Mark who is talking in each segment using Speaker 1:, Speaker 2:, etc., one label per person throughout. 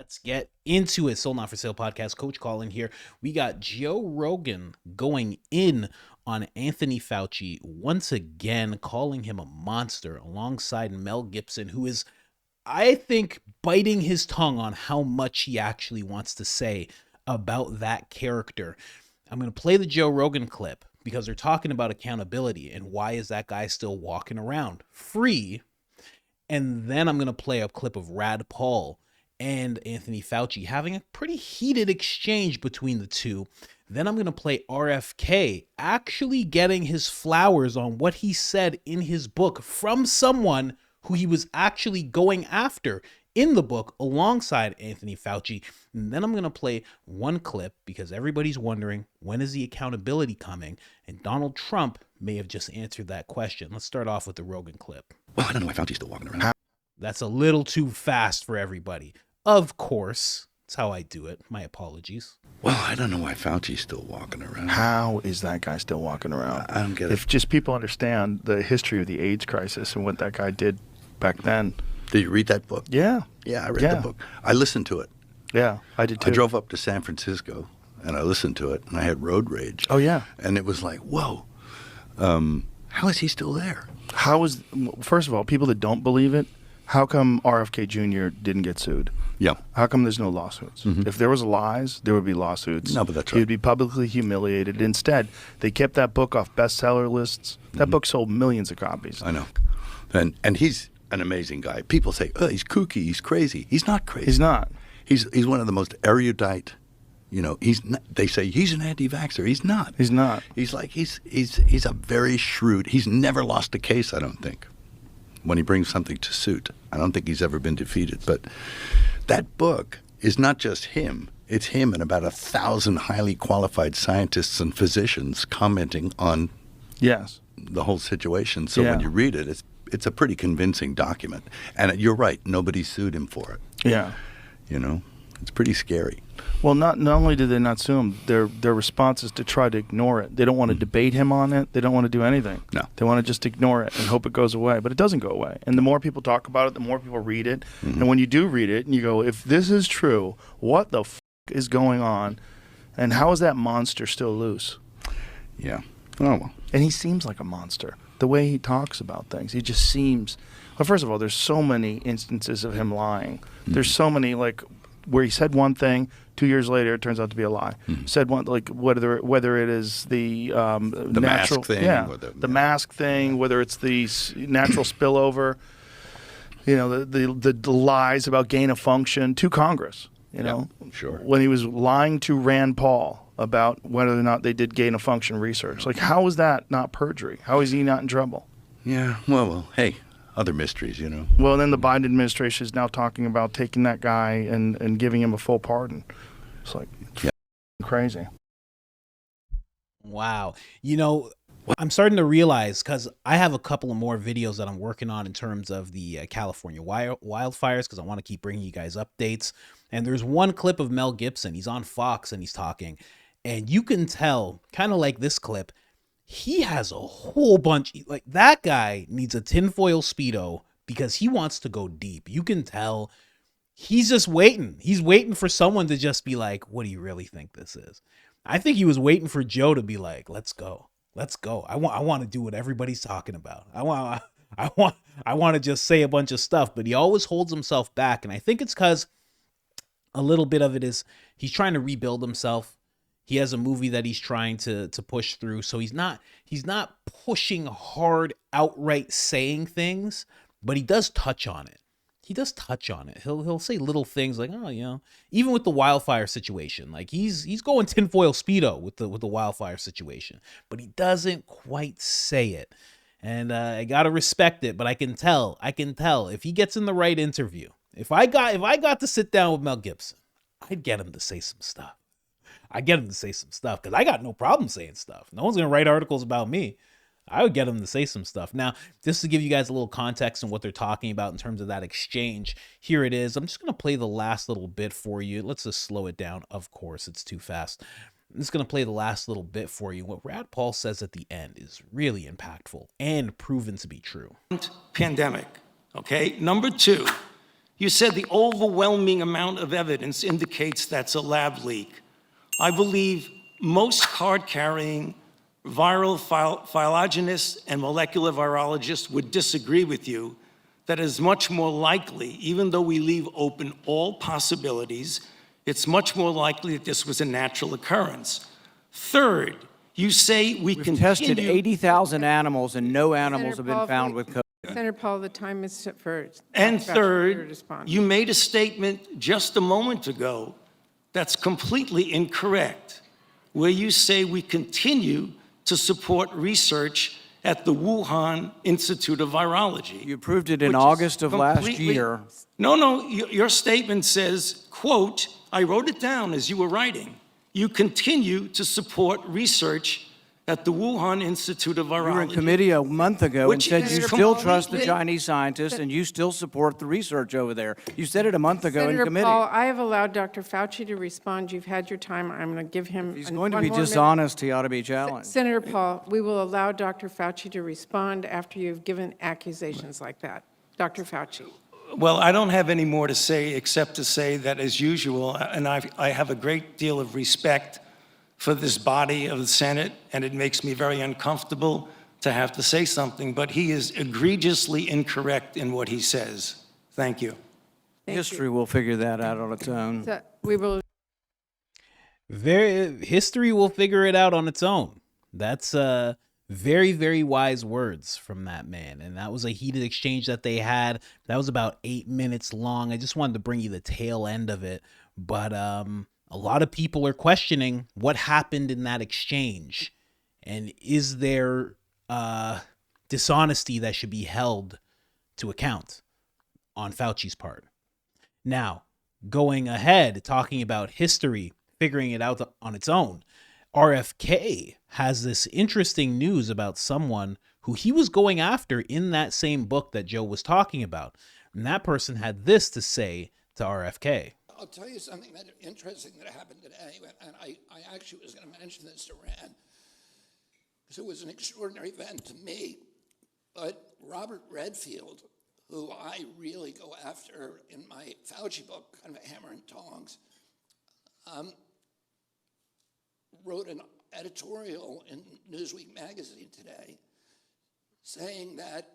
Speaker 1: Let's get into it. Sold Not For Sale podcast. Coach Colin here. We got Joe Rogan going in on Anthony Fauci once again, calling him a monster alongside Mel Gibson, who is, I think, biting his tongue on how much he actually wants to say about that character. I'm going to play the Joe Rogan clip because they're talking about accountability and why is that guy still walking around free. And then I'm going to play a clip of Rand Paul and Anthony Fauci having a pretty heated exchange between the two. Then I'm going to play RFK actually getting his flowers on what he said in his book from someone who he was actually going after in the book alongside Anthony Fauci. And then I'm going to play one clip because everybody's wondering, when is the accountability coming? And Donald Trump may have just answered that question. Let's start off with the Rogan clip.
Speaker 2: Well, I don't know why Fauci's still walking around.
Speaker 1: That's a little too fast for everybody. Of course, that's how I do it. My apologies.
Speaker 2: Well, I don't know why Fauci's still walking around.
Speaker 3: How is that guy still walking around?
Speaker 2: I don't get it.
Speaker 3: If just people understand the history of the AIDS crisis and what that guy did back then.
Speaker 2: Did you read that book?
Speaker 3: Yeah.
Speaker 2: Yeah, I read the book. I listened to it.
Speaker 3: Yeah, I did too.
Speaker 2: I drove up to San Francisco and I listened to it and I had road rage.
Speaker 3: Oh, yeah.
Speaker 2: And it was like, whoa, how is he still there?
Speaker 3: First of all, people that don't believe it, how come RFK Jr. didn't get sued?
Speaker 2: Yeah.
Speaker 3: How come there's no lawsuits?
Speaker 2: Mm-hmm.
Speaker 3: If there was lies, there would be lawsuits.
Speaker 2: No, but that's right.
Speaker 3: He would be publicly humiliated. Instead, they kept that book off bestseller lists. That book sold millions of copies.
Speaker 2: I know. And he's an amazing guy. People say, oh, he's kooky, he's crazy. He's not crazy.
Speaker 3: He's not.
Speaker 2: He's one of the most erudite, they say he's an anti-vaxxer. He's not.
Speaker 3: He's not.
Speaker 2: He's a very shrewd, he's never lost a case, I don't think. When he brings something to suit, I don't think he's ever been defeated. But that book is not just him. It's him and about 1,000 highly qualified scientists and physicians commenting on the whole situation. So when you read it, it's a pretty convincing document. And you're right, nobody sued him for it.
Speaker 3: Yeah.
Speaker 2: It's pretty scary.
Speaker 3: Well, not only did they not sue him, their response is to try to ignore it. They don't want to debate him on it. They don't want to do anything.
Speaker 2: No.
Speaker 3: They want to just ignore it and hope it goes away. But it doesn't go away. And the more people talk about it, the more people read it. Mm-hmm. And when you do read it and you go, if this is true, what the is going on? And how is that monster still loose?
Speaker 2: Yeah. Oh, well.
Speaker 3: And he seems like a monster. The way he talks about things, he just seems... Well, first of all, there's so many instances of him lying. Mm-hmm. There's so many, where he said one thing, 2 years later it turns out to be a lie. Mm-hmm. Said one, whether it is the natural
Speaker 2: mask thing,
Speaker 3: the mask thing, whether it's the natural spillover, the lies about gain of function to Congress.
Speaker 2: Sure.
Speaker 3: When he was lying to Rand Paul about whether or not they did gain of function research, how is that not perjury? How is he not in trouble?
Speaker 2: Yeah. Well, hey. Other mysteries,
Speaker 3: Well, then the Biden administration is now talking about taking that guy and giving him a full pardon. It's crazy.
Speaker 1: Wow. I'm starting to realize, because I have a couple of more videos that I'm working on in terms of the California wildfires, because I want to keep bringing you guys updates. And there's one clip of Mel Gibson. He's on Fox and he's talking. And you can tell, kind of like this clip, he has a whole bunch, that guy needs a tinfoil Speedo because he wants to go deep. You can tell he's just waiting. He's waiting for someone to just be like, what do you really think this is? I think he was waiting for Joe to be like, let's go. Let's go. I want to do what everybody's talking about. I want to just say a bunch of stuff, but he always holds himself back. And I think it's because a little bit of it is he's trying to rebuild himself. He has a movie that he's trying to push through. So he's not pushing hard, outright saying things, but he does touch on it. He'll say little things like, oh, even with the wildfire situation, he's going tinfoil Speedo with the wildfire situation, but he doesn't quite say it. And I got to respect it, but I can tell if he gets in the right interview, if I got to sit down with Mel Gibson, I'd get him to say some stuff. Because I got no problem saying stuff. No one's going to write articles about me. I would get him to say some stuff. Now, just to give you guys a little context on what they're talking about in terms of that exchange, here it is. I'm just going to play the last little bit for you. Let's just slow it down. Of course, it's too fast. I'm just going to play the last little bit for you. What Rand Paul says at the end is really impactful and proven to be true.
Speaker 4: Pandemic, okay? Number two, You said the overwhelming amount of evidence indicates that's a lab leak. I believe most card-carrying viral phylogenists and molecular virologists would disagree with you that is much more likely, even though we leave open all possibilities, it's much more likely that this was a natural occurrence. Third, you say
Speaker 5: We've tested 80,000 animals and no animals have been found with COVID.
Speaker 6: Senator Paul, the time is set for.
Speaker 4: And
Speaker 6: Dr. Fauci to
Speaker 4: third,
Speaker 6: respond.
Speaker 4: you made a statement just a moment ago that's completely incorrect, where you say we continue to support research at the Wuhan Institute of Virology.
Speaker 5: You approved it in
Speaker 4: which is
Speaker 5: August of last
Speaker 4: completely-
Speaker 5: year.
Speaker 4: No, your statement says, quote, I wrote it down as you were writing. You continue to support research at the Wuhan Institute of Virology.
Speaker 5: You were in committee a month ago and
Speaker 4: Which
Speaker 5: said
Speaker 4: is
Speaker 5: you still trust the
Speaker 4: completely-
Speaker 5: Chinese scientists and you still support the research over there. You said it a month ago in
Speaker 6: Senator
Speaker 5: committee.
Speaker 6: Paul, I have allowed Dr. Fauci to respond. You've had your time. I'm going to give him.
Speaker 5: He's
Speaker 6: one
Speaker 5: going to be
Speaker 6: more minute.
Speaker 5: dishonest. He ought to be challenged.
Speaker 6: Senator Paul, we will allow Dr. Fauci to respond after you've given accusations like that. Dr. Fauci.
Speaker 4: Well, I don't have any more to say except to say that, as usual, and I have a great deal of respect for this body of the Senate, and it makes me very uncomfortable to have to say something, but he is egregiously incorrect in what he says. Thank you.
Speaker 6: Thank
Speaker 5: History
Speaker 6: you.
Speaker 5: will figure that out on its own.
Speaker 6: So we will.
Speaker 1: History will figure it out on its own. That's very, very wise words from that man. And that was a heated exchange that they had. That was about 8 minutes long. I just wanted to bring you the tail end of it. But a lot of people are questioning what happened in that exchange. And is there dishonesty that should be held to account on Fauci's part? Now, going ahead, talking about history, figuring it out on its own, RFK has this interesting news about someone who he was going after in that same book that Joe was talking about. And that person had this to say to RFK.
Speaker 7: I'll tell you something that interesting that happened today, and I actually was going to mention this to Rand, because it was an extraordinary event to me. But Robert Redfield, who I really go after in my Fauci book, kind of a hammer and tongs, wrote an editorial in Newsweek magazine today saying that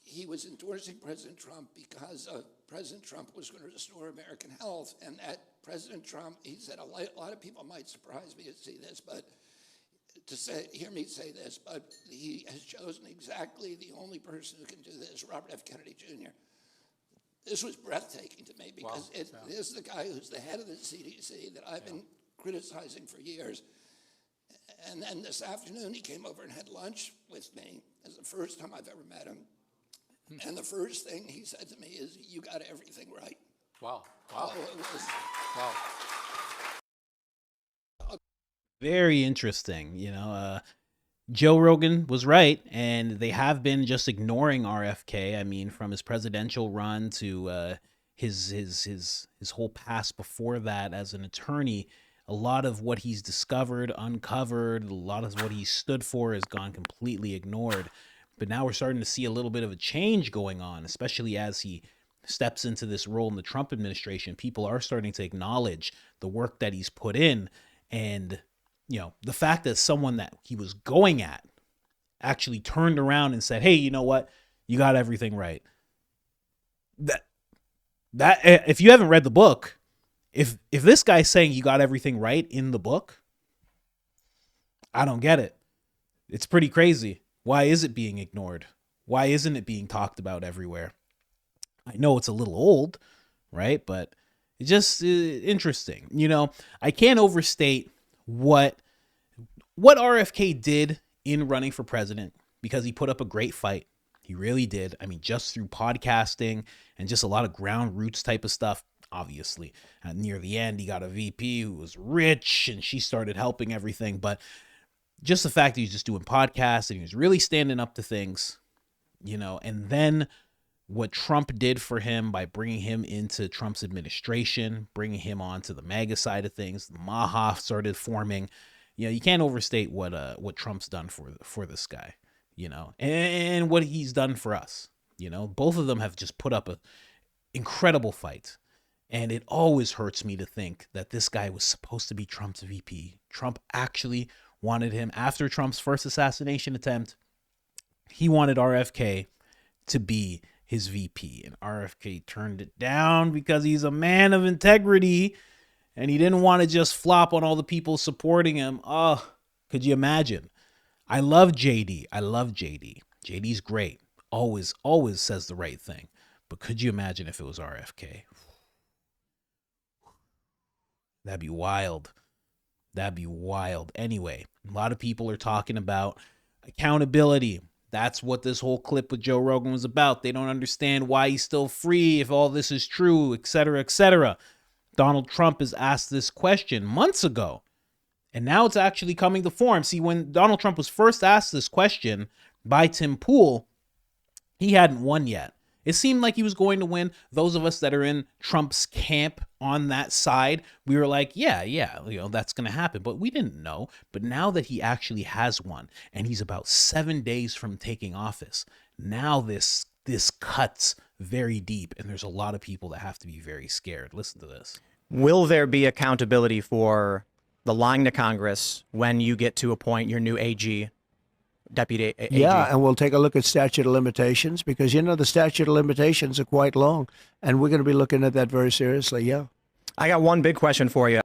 Speaker 7: he was endorsing President Trump because President Trump was going to restore American health, and that President Trump, he said, a lot of people might surprise me to see this, but hear me say this, but he has chosen exactly the only person who can do this, Robert F. Kennedy Jr. This was breathtaking to me because this is the guy who's the head of the CDC that I've been criticizing for years. And then this afternoon, he came over and had lunch with me. It's the first time I've ever met him. And the first thing he said to me is, you got everything right.
Speaker 8: Wow.
Speaker 7: Oh, it was,
Speaker 8: Wow.
Speaker 1: Very interesting. Joe Rogan was right, and they have been just ignoring RFK. I mean, from his presidential run to his whole past before that as an attorney, a lot of what he's discovered, uncovered, a lot of what he stood for has gone completely ignored. But now we're starting to see a little bit of a change going on, especially as he steps into this role in the Trump administration. People are starting to acknowledge the work that he's put in, and the fact that someone that he was going at actually turned around and said, hey, you know what? You got everything right. That if you haven't read the book, if this guy's saying you got everything right in the book, I don't get it. It's pretty crazy. Why is it being ignored? Why isn't it being talked about everywhere? I know it's a little old, right? But it's just interesting. I can't overstate what RFK did in running for president, because he put up a great fight. He really did. I mean, just through podcasting and just a lot of ground roots type of stuff. Obviously, near the end, he got a VP who was rich and she started helping everything. But just the fact that he's just doing podcasts and he was really standing up to things, and then what Trump did for him by bringing him into Trump's administration, bringing him onto the MAGA side of things, the Maha started forming. You can't overstate what Trump's done for this guy, and what he's done for us. Both of them have just put up incredible fight. And it always hurts me to think that this guy was supposed to be Trump's VP. Trump actually wanted him after Trump's first assassination attempt. He wanted RFK to be his VP, and RFK turned it down because he's a man of integrity and he didn't want to just flop on all the people supporting him. Oh, could you imagine? I love JD. I love JD. JD's great. Always says the right thing. But could you imagine if it was RFK? That'd be wild. That'd be wild. Anyway, a lot of people are talking about accountability. That's what this whole clip with Joe Rogan was about. They don't understand why he's still free if all this is true, etc., etc. Donald Trump has asked this question months ago, and now it's actually coming to form. See, when Donald Trump was first asked this question by Tim Pool, he hadn't won yet. It seemed like he was going to win. Those of us that are in Trump's camp on that side, we were like, yeah, that's going to happen. But we didn't know. But now that he actually has won, and he's about 7 days from taking office, now this cuts very deep, and there's a lot of people that have to be very scared. Listen to this.
Speaker 8: Will there be accountability for the lying to Congress when you get to appoint your new AG? Deputy AG.
Speaker 9: Yeah, and we'll take a look at statute of limitations because, the statute of limitations are quite long, and we're going to be looking at that very seriously, yeah.
Speaker 8: I got one big question for you.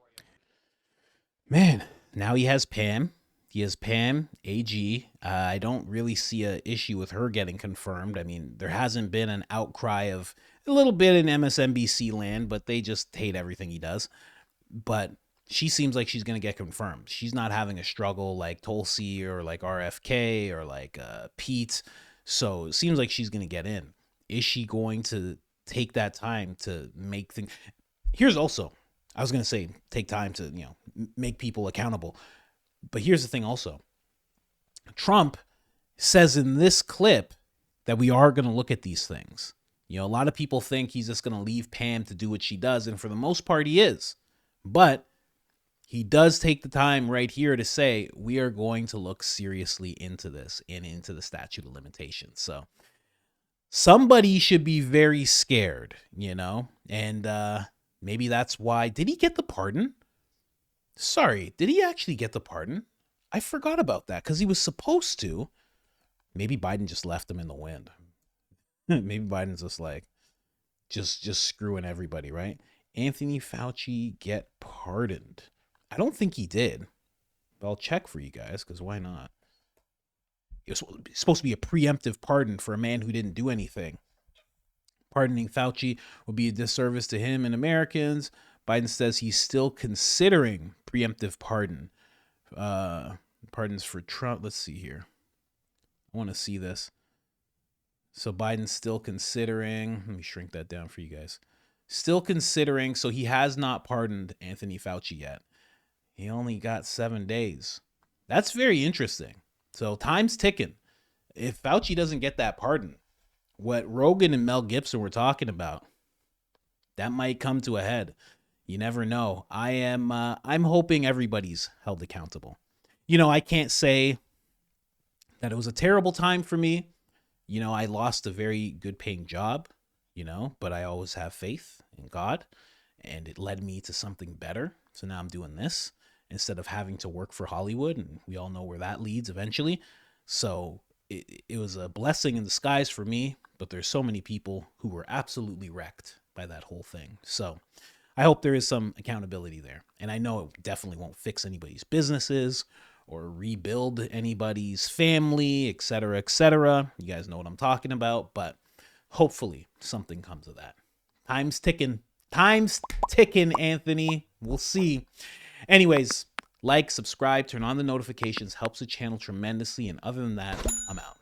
Speaker 1: Man, now he has Pam. He has Pam, AG. I don't really see an issue with her getting confirmed. I mean, there hasn't been an outcry of a little bit in MSNBC land, but they just hate everything he does. But she seems like she's going to get confirmed. She's not having a struggle like Tulsi or like RFK or like Pete. So it seems like she's going to get in. Is she going to take that time to make things? Here's also, I was going to say, take time to, make people accountable. But here's the thing also. Trump says in this clip that we are going to look at these things. A lot of people think he's just going to leave Pam to do what she does. And for the most part, he is. But he does take the time right here to say, we are going to look seriously into this and into the statute of limitations. So somebody should be very scared, and maybe that's why. Did he get the pardon? Sorry, did he actually get the pardon? I forgot about that because he was supposed to. Maybe Biden just left him in the wind. Maybe Biden's just like, just screwing everybody, right? Anthony Fauci get pardoned. I don't think he did, but I'll check for you guys because why not? It was supposed to be a preemptive pardon for a man who didn't do anything. Pardoning Fauci would be a disservice to him and Americans. Biden says he's still considering preemptive pardons for Trump. Let's see here. I want to see this. So Biden's still considering. Let me shrink that down for you guys. Still considering. So he has not pardoned Anthony Fauci yet. He only got 7 days. That's very interesting. So time's ticking. If Fauci doesn't get that pardon, what Rogan and Mel Gibson were talking about, that might come to a head. You never know. I'm hoping everybody's held accountable. I can't say that it was a terrible time for me. I lost a very good paying job, but I always have faith in God, and it led me to something better. So now I'm doing this instead of having to work for Hollywood, and we all know where that leads eventually. So it was a blessing in disguise for me, but there's so many people who were absolutely wrecked by that whole thing. So I hope there is some accountability there. And I know it definitely won't fix anybody's businesses or rebuild anybody's family, et cetera, et cetera. You guys know what I'm talking about, but hopefully something comes of that. Time's ticking. Time's ticking, Anthony. We'll see. Anyways, like, subscribe, turn on the notifications, helps the channel tremendously. And other than that, I'm out.